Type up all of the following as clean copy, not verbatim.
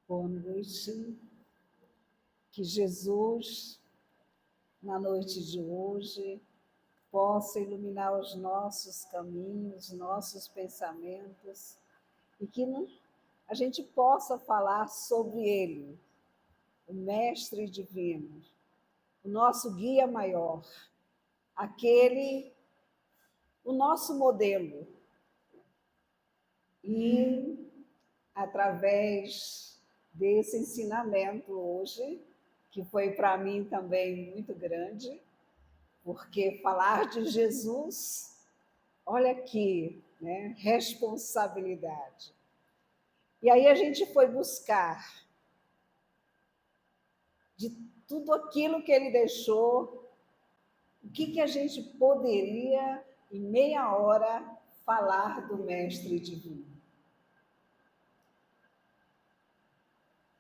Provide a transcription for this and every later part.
Boa noite. Que Jesus, na noite de hoje, possa iluminar os nossos caminhos, nossos pensamentos, e que a gente possa falar sobre Ele, o Mestre Divino, o nosso guia maior, o nosso modelo. E, através desse ensinamento hoje, que foi para mim também muito grande, porque falar de Jesus, olha aqui, né? Responsabilidade. E aí a gente foi buscar de tudo aquilo que ele deixou, o que a gente poderia, em meia hora, falar do Mestre Divino.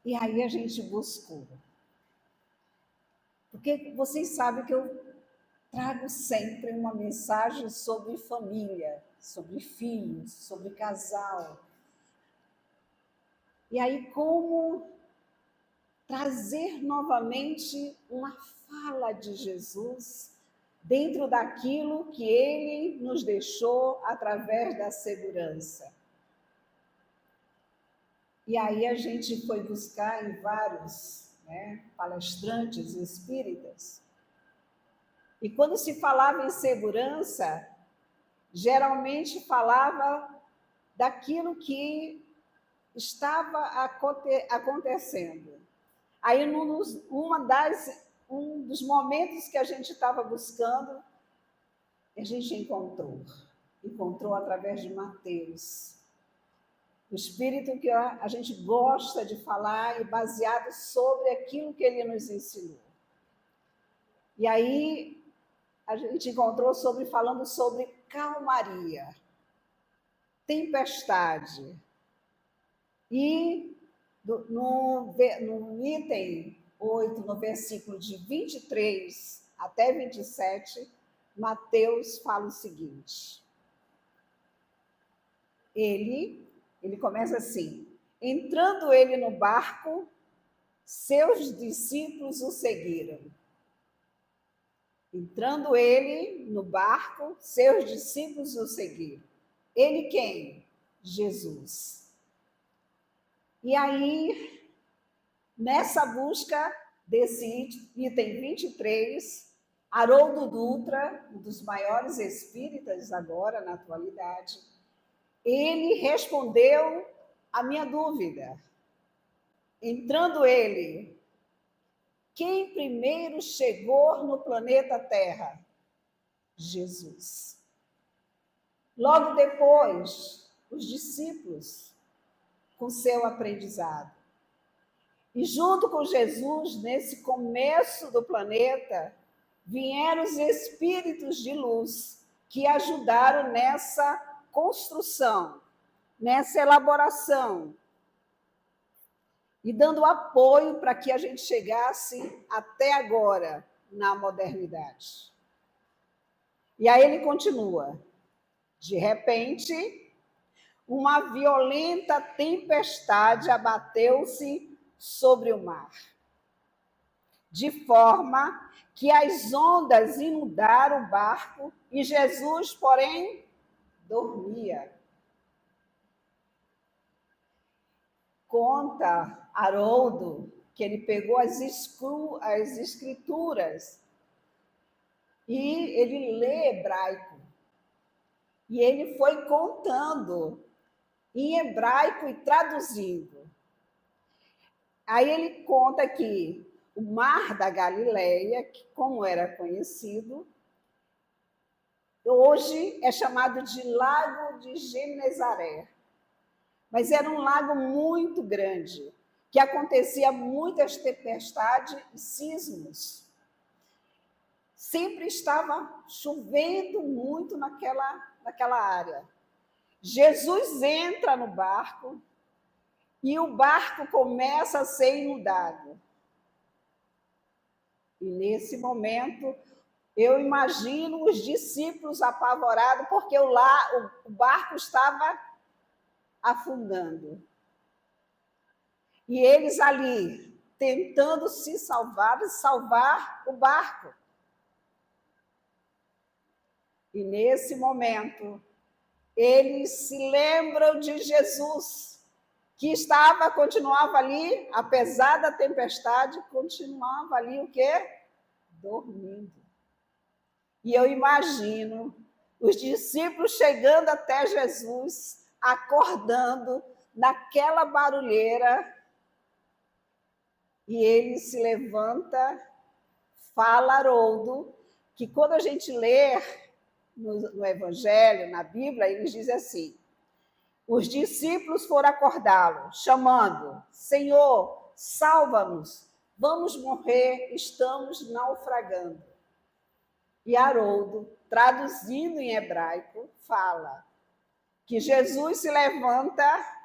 E aí a gente buscou. Porque vocês sabem que eu trago sempre uma mensagem sobre família, sobre filhos, sobre casal. E aí, como trazer novamente uma fala de Jesus dentro daquilo que ele nos deixou através da segurança. E aí a gente foi buscar em vários palestrantes espíritas. E quando se falava em segurança, geralmente falava daquilo que estava acontecendo. Aí, um dos momentos que a gente estava buscando, a gente encontrou através de Mateus. O Espírito que a gente gosta de falar e baseado sobre aquilo que ele nos ensinou. E aí, a gente encontrou falando sobre calmaria, tempestade. E no item 8, no versículo de 23 até 27, Mateus fala o seguinte. Ele começa assim: entrando ele no barco, seus discípulos o seguiram. Entrando ele no barco, seus discípulos o seguiram. Ele quem? Jesus. E aí, nessa busca desse item 23, Haroldo Dutra, um dos maiores espíritas agora na atualidade, ele respondeu a minha dúvida. Entrando ele, quem primeiro chegou no planeta Terra? Jesus. Logo depois, os discípulos, com seu aprendizado. E junto com Jesus, nesse começo do planeta, vieram os espíritos de luz que ajudaram nessa construção, nessa elaboração, e dando apoio para que a gente chegasse até agora na modernidade. E aí ele continua. De repente, uma violenta tempestade abateu-se sobre o mar, de forma que as ondas inundaram o barco e Jesus, porém, dormia. Conta Haroldo que ele pegou as escrituras e ele lê hebraico. E ele foi contando em hebraico e traduzindo. Aí ele conta que o Mar da Galileia, que como era conhecido, hoje é chamado de Lago de Genezaré. Mas era um lago muito grande, que acontecia muitas tempestades e sismos. Sempre estava chovendo muito naquela área. Jesus entra no barco e o barco começa a ser inundado. E nesse momento, eu imagino os discípulos apavorados, porque o barco estava afundando. E eles ali, tentando se salvar e salvar o barco. E nesse momento, eles se lembram de Jesus, que continuava ali, apesar da tempestade, continuava ali o quê? Dormindo. E eu imagino os discípulos chegando até Jesus, acordando naquela barulheira, e ele se levanta, fala Haroldo, que quando a gente lê no Evangelho, na Bíblia, eles dizem assim: os discípulos foram acordá-lo, chamando: Senhor, salva-nos, vamos morrer, estamos naufragando. E Haroldo, traduzindo em hebraico, fala que Jesus se levanta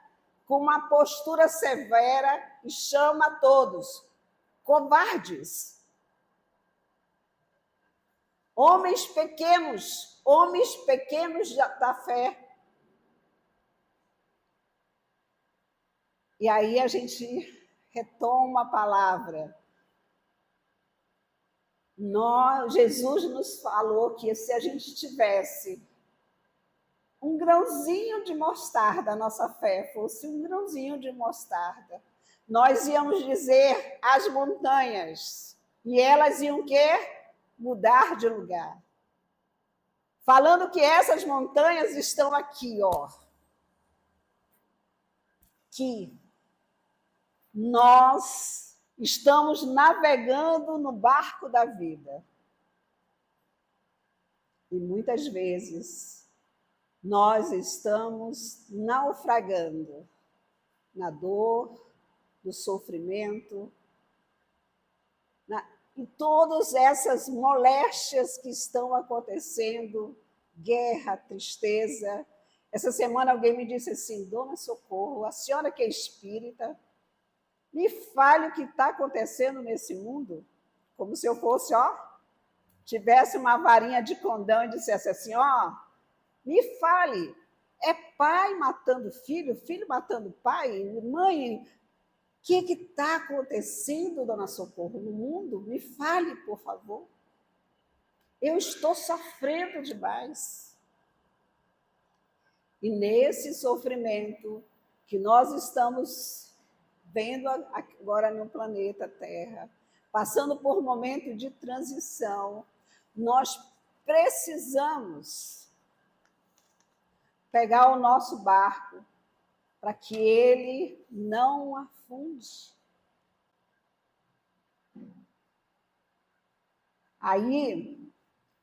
com uma postura severa e chama a todos: covardes, homens pequenos da fé. E aí a gente retoma a palavra. Jesus nos falou que se a gente tivesse um grãozinho de mostarda, a nossa fé fosse um grãozinho de mostarda, nós íamos dizer às montanhas, e elas iam o quê? Mudar de lugar. Falando que essas montanhas estão aqui, ó. Que nós estamos navegando no barco da vida. E muitas vezes nós estamos naufragando na dor, no sofrimento, em todas essas moléstias que estão acontecendo, guerra, tristeza. Essa semana alguém me disse assim: Dona Socorro, a senhora que é espírita, me fale o que está acontecendo nesse mundo, como se eu fosse, tivesse uma varinha de condão e dissesse assim: me fale, é pai matando filho, filho matando pai, mãe, o que está acontecendo, Dona Socorro, no mundo? Me fale, por favor. Eu estou sofrendo demais. E nesse sofrimento que nós estamos vendo agora no planeta Terra, passando por um momento de transição, nós precisamos pegar o nosso barco para que ele não afunde. Aí,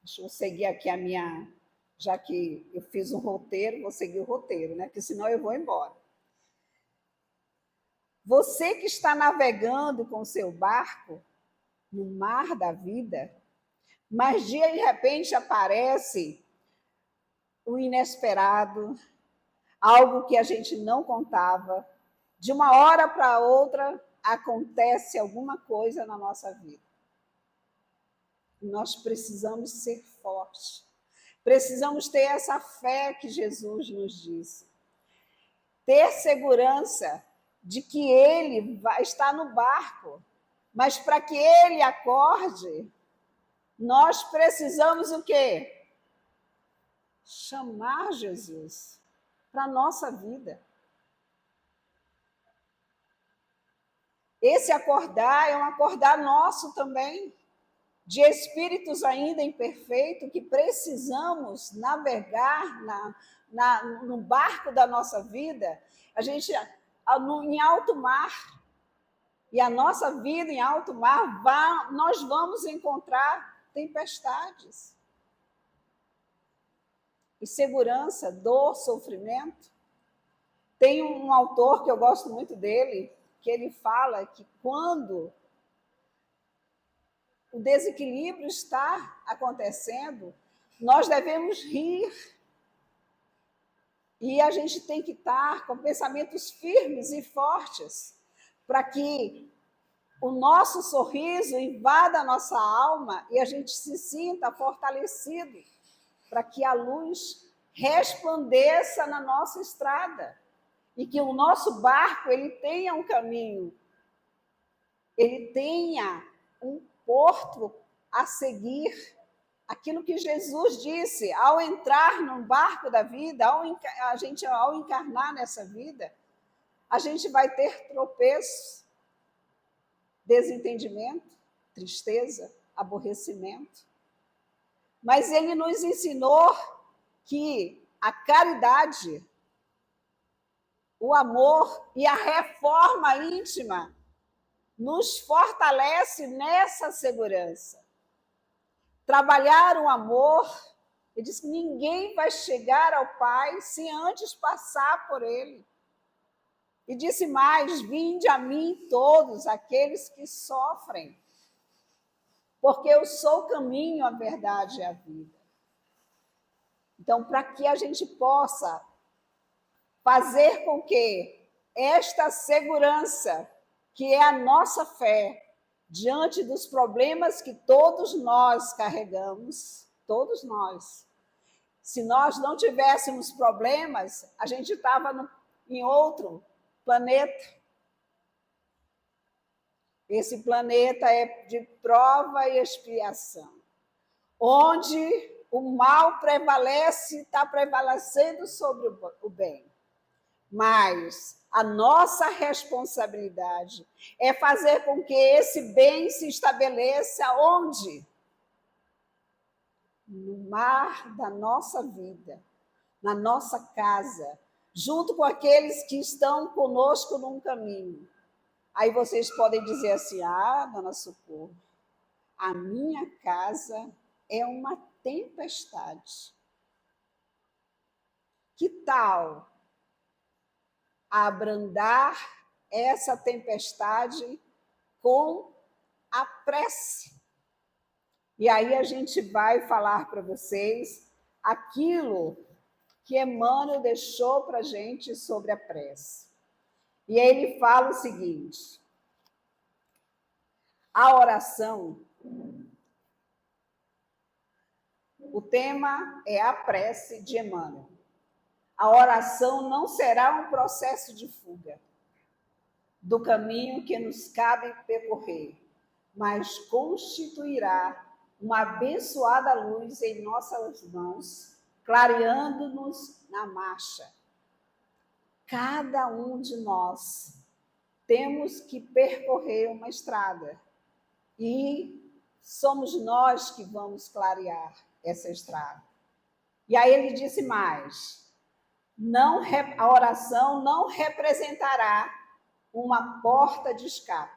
deixa eu seguir aqui já que eu fiz um roteiro, vou seguir o roteiro, né? Porque senão eu vou embora. Você que está navegando com o seu barco no mar da vida, mas de repente aparece o inesperado, algo que a gente não contava, de uma hora para outra acontece alguma coisa na nossa vida. Nós precisamos ser fortes, precisamos ter essa fé que Jesus nos disse, ter segurança de que Ele vai estar no barco, mas para que Ele acorde, nós precisamos o quê? Chamar Jesus para a nossa vida. Esse acordar é um acordar nosso também, de espíritos ainda imperfeitos, que precisamos navegar no barco da nossa vida, a gente em alto mar. E a nossa vida em alto mar, nós vamos encontrar tempestades. Insegurança, dor, sofrimento. Tem um autor que eu gosto muito dele, que ele fala que quando o desequilíbrio está acontecendo, nós devemos rir. E a gente tem que estar com pensamentos firmes e fortes, para que o nosso sorriso invada a nossa alma e a gente se sinta fortalecido, para que a luz resplandeça na nossa estrada. e que o nosso barco ele tenha um caminho, ele tenha um porto a seguir. Aquilo que Jesus disse, ao entrar no barco da vida, ao encarnar nessa vida, a gente vai ter tropeços, desentendimento, tristeza, aborrecimento. Mas ele nos ensinou que a caridade, o amor e a reforma íntima nos fortalece nessa segurança. Trabalhar o amor, ele diz que ninguém vai chegar ao Pai sem antes passar por ele. E disse mais: vinde a mim todos aqueles que sofrem, porque eu sou o caminho, a verdade e a vida. Então, para que a gente possa fazer com que esta segurança, que é a nossa fé, diante dos problemas que todos nós carregamos, todos nós. Se nós não tivéssemos problemas, a gente estava em outro planeta. Esse planeta é de prova e expiação, onde o mal prevalece, está prevalecendo sobre o bem. Mas a nossa responsabilidade é fazer com que esse bem se estabeleça onde? No mar da nossa vida, na nossa casa, junto com aqueles que estão conosco num caminho. Aí vocês podem dizer assim: ah, dona Socorro, a minha casa é uma tempestade. Que tal abrandar essa tempestade com a prece? E aí a gente vai falar para vocês aquilo que Emmanuel deixou para a gente sobre a prece. E aí ele fala o seguinte: a oração, o tema é a prece de Emmanuel. A oração não será um processo de fuga do caminho que nos cabe percorrer, mas constituirá uma abençoada luz em nossas mãos, clareando-nos na marcha. Cada um de nós temos que percorrer uma estrada e somos nós que vamos clarear essa estrada. E aí ele disse mais: a oração não representará uma porta de escape.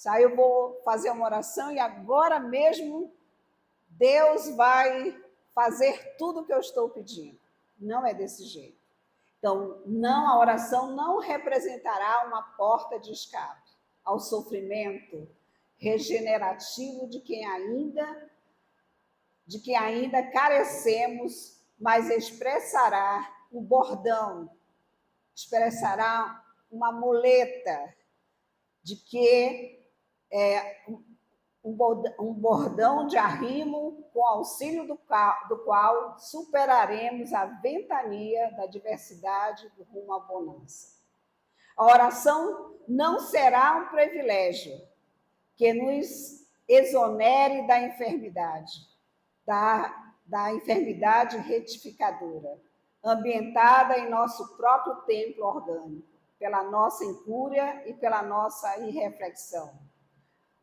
Aí eu vou fazer uma oração e agora mesmo Deus vai fazer tudo o que eu estou pedindo. Não é desse jeito. Então, não, a oração não representará uma porta de escape ao sofrimento regenerativo de quem ainda carecemos, mas expressará o bordão, expressará uma muleta de que um bordão de arrimo com auxílio do qual superaremos a ventania da diversidade do rumo à bonança. A oração não será um privilégio que nos exonere da enfermidade, da enfermidade retificadora, ambientada em nosso próprio templo orgânico, pela nossa incúria e pela nossa irreflexão.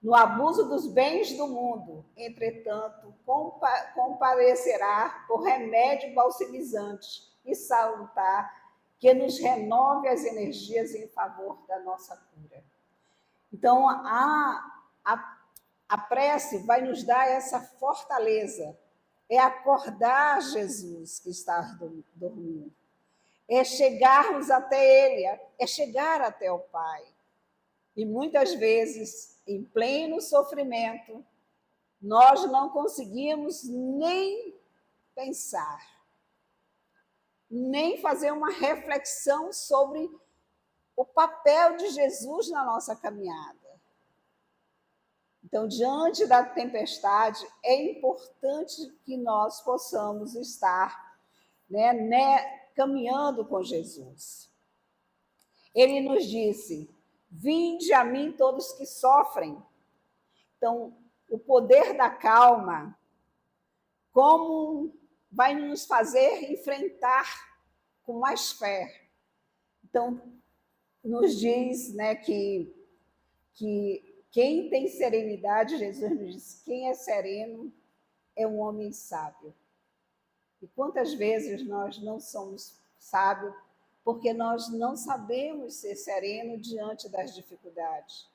No abuso dos bens do mundo, entretanto, comparecerá por remédio balsamizante e salutar que nos renove as energias em favor da nossa cura. Então, a prece vai nos dar essa fortaleza, é acordar Jesus que está dormindo, é chegarmos até Ele, é chegar até o Pai. E muitas vezes, em pleno sofrimento, nós não conseguimos nem pensar, nem fazer uma reflexão sobre o papel de Jesus na nossa caminhada. Então, diante da tempestade, é importante que nós possamos estar caminhando com Jesus. ele nos disse: vinde a mim todos que sofrem. Então, o poder da calma, como vai nos fazer enfrentar com mais fé. Então, nos diz, né, que quem tem serenidade, Jesus nos diz, quem é sereno é um homem sábio. E quantas vezes nós não somos sábios porque nós não sabemos ser sereno diante das dificuldades,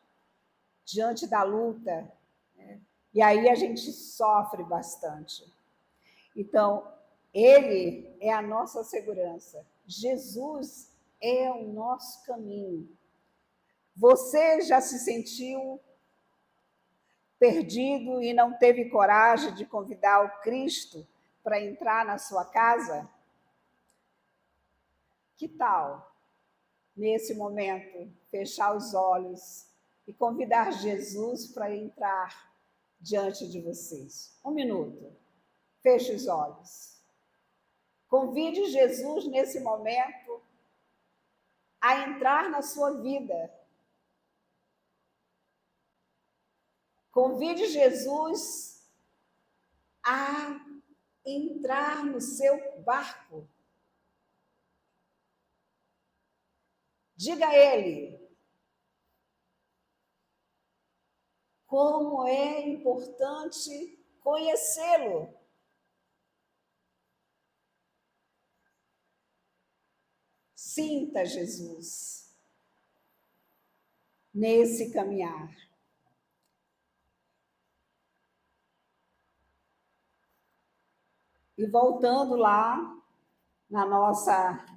diante da luta, né? E aí a gente sofre bastante. Então, ele é a nossa segurança. Jesus é o nosso caminho. Você já se sentiu perdido e não teve coragem de convidar o Cristo para entrar na sua casa? Que tal, nesse momento, fechar os olhos e convidar Jesus para entrar diante de vocês? 1 minuto. Feche os olhos. Convide Jesus nesse momento a entrar na sua vida. Convide Jesus a entrar no seu barco. Diga a ele como é importante conhecê-lo. Sinta Jesus nesse caminhar. E voltando lá na nossa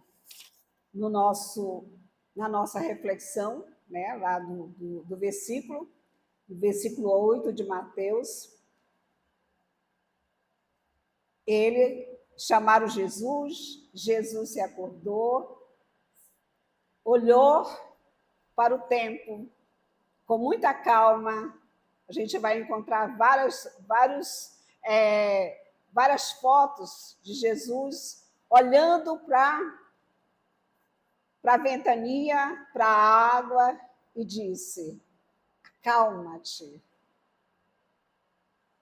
reflexão, né, lá do versículo 8 de Mateus, ele chamaram Jesus, Jesus se acordou, olhou para o tempo com muita calma. A gente vai encontrar várias fotos de Jesus olhando para a ventania, para a água, e disse: acalma-te,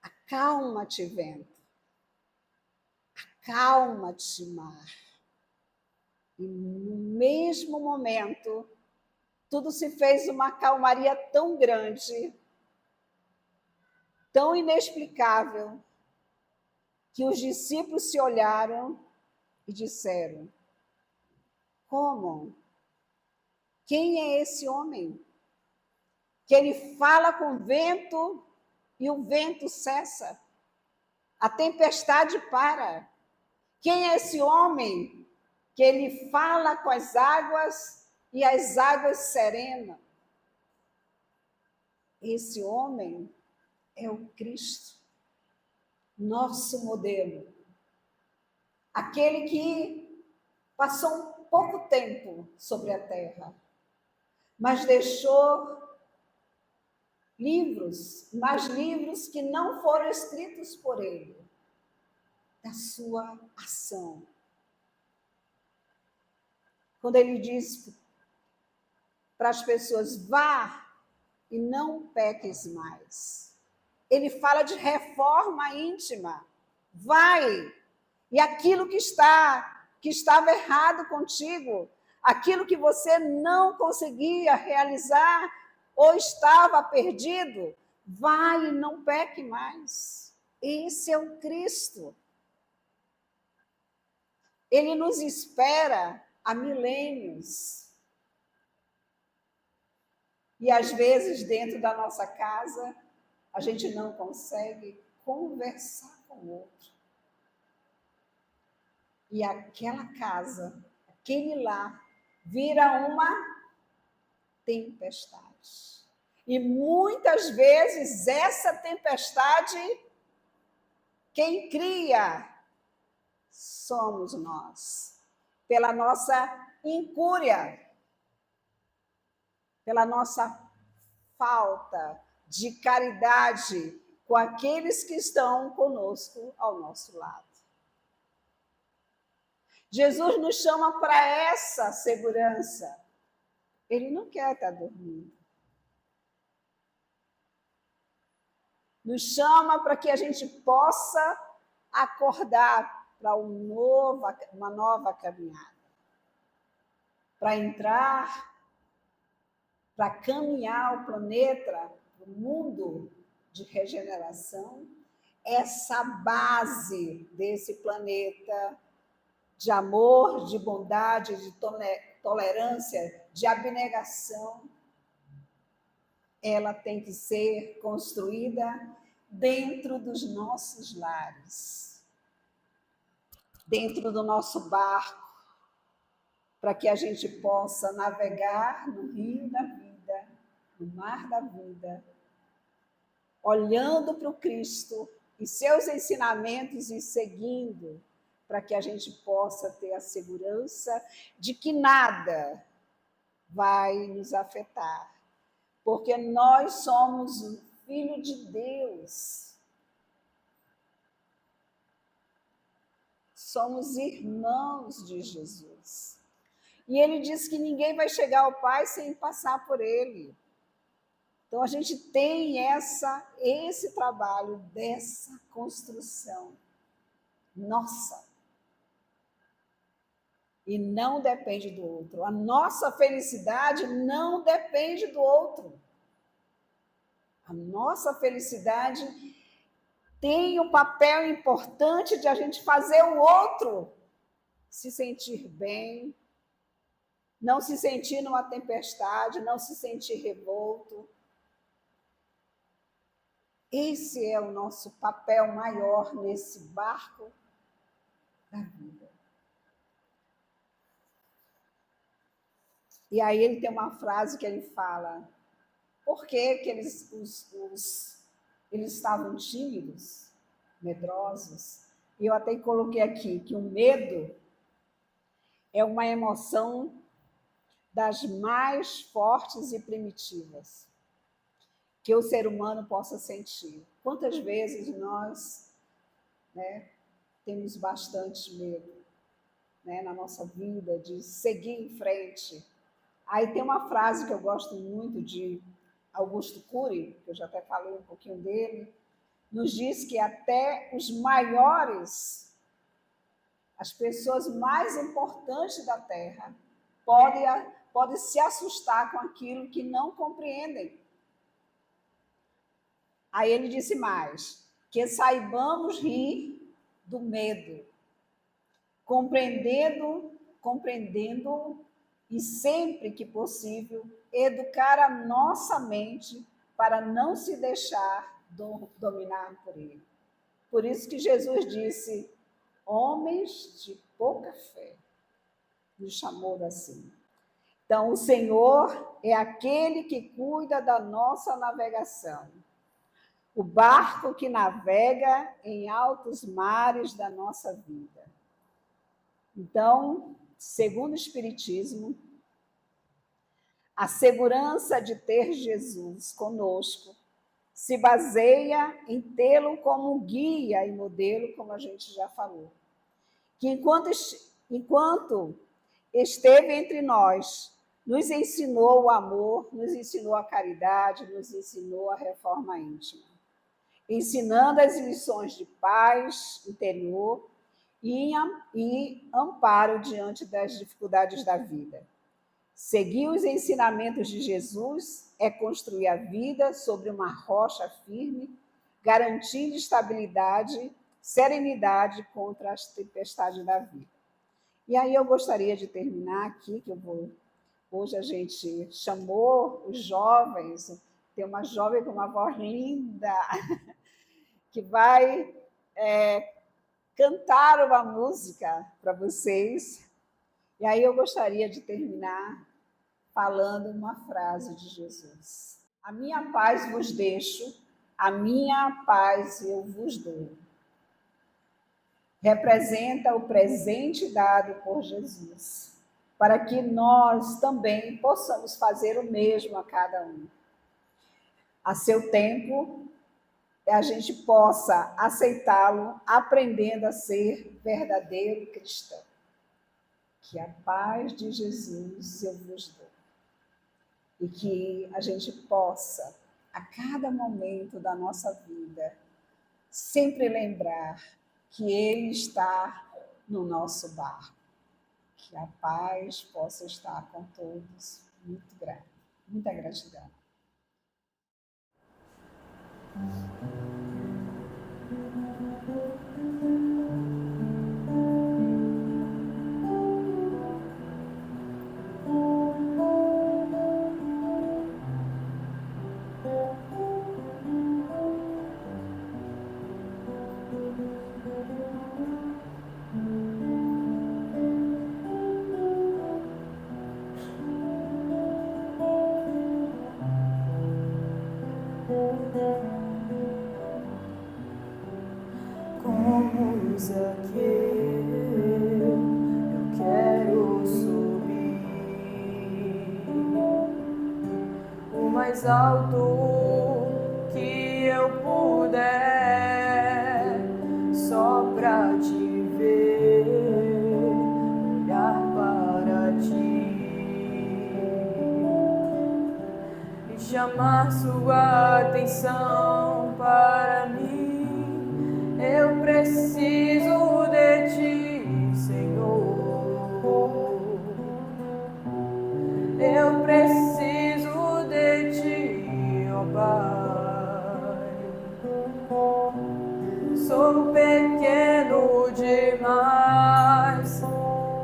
acalma-te, vento, acalma-te, mar. E no mesmo momento, tudo se fez uma calmaria tão grande, tão inexplicável, que os discípulos se olharam e disseram: como? Quem é esse homem? Que ele fala com o vento e o vento cessa. A tempestade para. Quem é esse homem? Que ele fala com as águas e as águas serenam. Esse homem é o Cristo, nosso modelo. Aquele que passou um pouco tempo sobre a terra, mas deixou mais livros que não foram escritos por ele, da sua ação. Quando ele diz para as pessoas: vá e não peques mais. Ele fala de reforma íntima. Vai, e aquilo que estava errado contigo, aquilo que você não conseguia realizar ou estava perdido, vai e não peque mais. Esse é o Cristo. Ele nos espera há milênios. E às vezes, dentro da nossa casa, a gente não consegue conversar com o outro. E aquela casa, aquele lar, vira uma tempestade. E muitas vezes essa tempestade, quem cria somos nós, pela nossa incúria, pela nossa falta de caridade com aqueles que estão conosco ao nosso lado. Jesus nos chama para essa segurança. Ele não quer estar dormindo. Nos chama para que a gente possa acordar para uma nova caminhada. Para entrar, para caminhar o planeta, o mundo de regeneração, essa base desse planeta de amor, de bondade, de tolerância, de abnegação, ela tem que ser construída dentro dos nossos lares, dentro do nosso barco, para que a gente possa navegar no rio da vida, no mar da vida, olhando para o Cristo e seus ensinamentos e seguindo, para que a gente possa ter a segurança de que nada vai nos afetar, porque nós somos o Filho de Deus. Somos irmãos de Jesus. E ele diz que ninguém vai chegar ao Pai sem passar por ele. Então a gente tem esse trabalho dessa construção nossa. E não depende do outro. A nossa felicidade não depende do outro. A nossa felicidade tem um papel importante de a gente fazer o outro se sentir bem, não se sentir numa tempestade, não se sentir revolto. Esse é o nosso papel maior nesse barco da vida. E aí ele tem uma frase que ele fala: por que eles estavam tímidos, medrosos? E eu até coloquei aqui que o medo é uma emoção das mais fortes e primitivas que o ser humano possa sentir. Quantas vezes nós, temos bastante medo, na nossa vida, de seguir em frente. Aí tem uma frase que eu gosto muito de Augusto Cury, que eu já até falei um pouquinho dele, nos diz que até os maiores, as pessoas mais importantes da Terra, podem se assustar com aquilo que não compreendem. Aí ele disse mais, que saibamos rir do medo, compreendendo e sempre que possível educar a nossa mente para não se deixar dominar por ele. Por isso que Jesus disse, homens de pouca fé, nos chamou assim. Então, o Senhor é aquele que cuida da nossa navegação, o barco que navega em altos mares da nossa vida. Então, segundo o Espiritismo, a segurança de ter Jesus conosco se baseia em tê-lo como guia e modelo, como a gente já falou. Que enquanto esteve entre nós, nos ensinou o amor, nos ensinou a caridade, nos ensinou a reforma íntima, ensinando as lições de paz interior e amparo diante das dificuldades da vida. Seguir os ensinamentos de Jesus é construir a vida sobre uma rocha firme, garantindo estabilidade, serenidade contra as tempestades da vida. E aí eu gostaria de terminar aqui, hoje a gente chamou os jovens, tem uma jovem com uma voz linda, que vai cantar uma música para vocês. E aí eu gostaria de terminar falando uma frase de Jesus. A minha paz vos deixo, a minha paz eu vos dou. Representa o presente dado por Jesus, para que nós também possamos fazer o mesmo a cada um. A seu tempo, a gente possa aceitá-lo, aprendendo a ser verdadeiro cristão. Que a paz de Jesus eu vos dou. e que a gente possa, a cada momento da nossa vida, sempre lembrar que Ele está no nosso barco. Que a paz possa estar com todos. Muito grande. Muita gratidão. Como Zaqueu, eu quero subir o mais alto que eu puder, só pra te ver, olhar para ti e chamar sua atenção para mim. Eu preciso de ti, Senhor. Eu preciso de ti, ó Pai. Sou pequeno demais,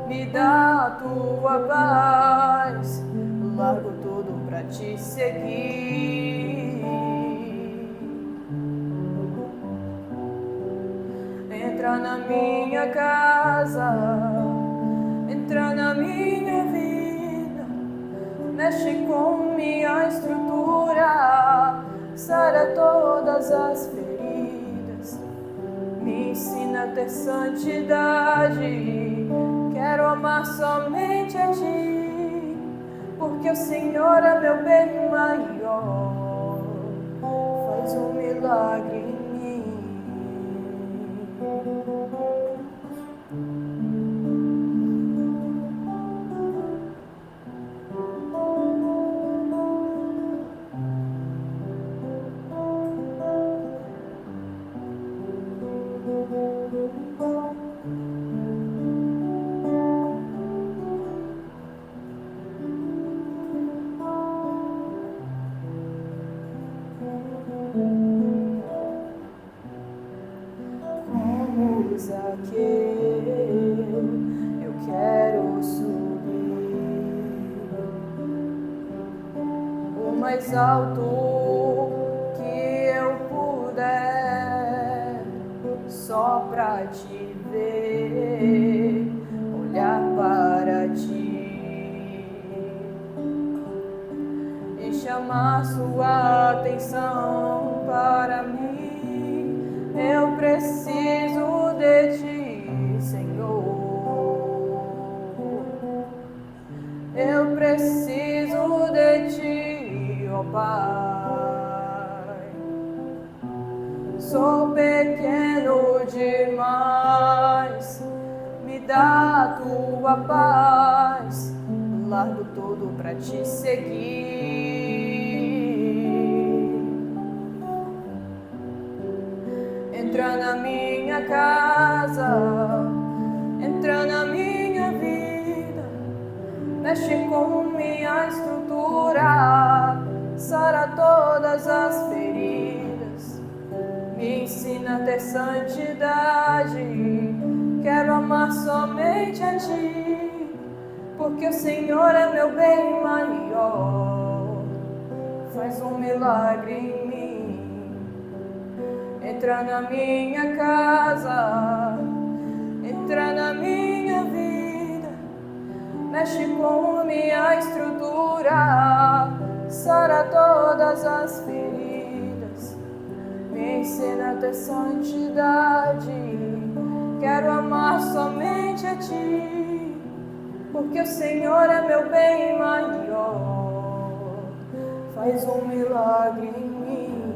me dá a tua paz. Largo tudo pra te seguir. Entra na minha casa, entra na minha vida, mexe com minha estrutura, sara todas as feridas, me ensina a ter santidade. Quero amar somente a ti, porque o Senhor é meu bem maior. Faz um milagre em mim. Como Zaqueu, eu quero subir o mais alto que eu puder, só pra te ver, olhar para ti e chamar sua atenção para mim. Eu preciso de ti, Senhor. Eu preciso de ti, ó Pai. Sou pequeno demais, me dá a tua paz. Largo tudo pra te seguir. Entra na minha casa, entra na minha vida, mexe com minha estrutura, sara todas as feridas, me ensina a ter santidade. Quero amar somente a ti, porque o Senhor é meu bem maior. Faz um milagre em mim. Entra na minha casa, entra na minha vida, mexe com minha estrutura, sara todas as feridas, me ensina a ter santidade. Quero amar somente a ti, porque o Senhor é meu bem maior. Faz um milagre em mim.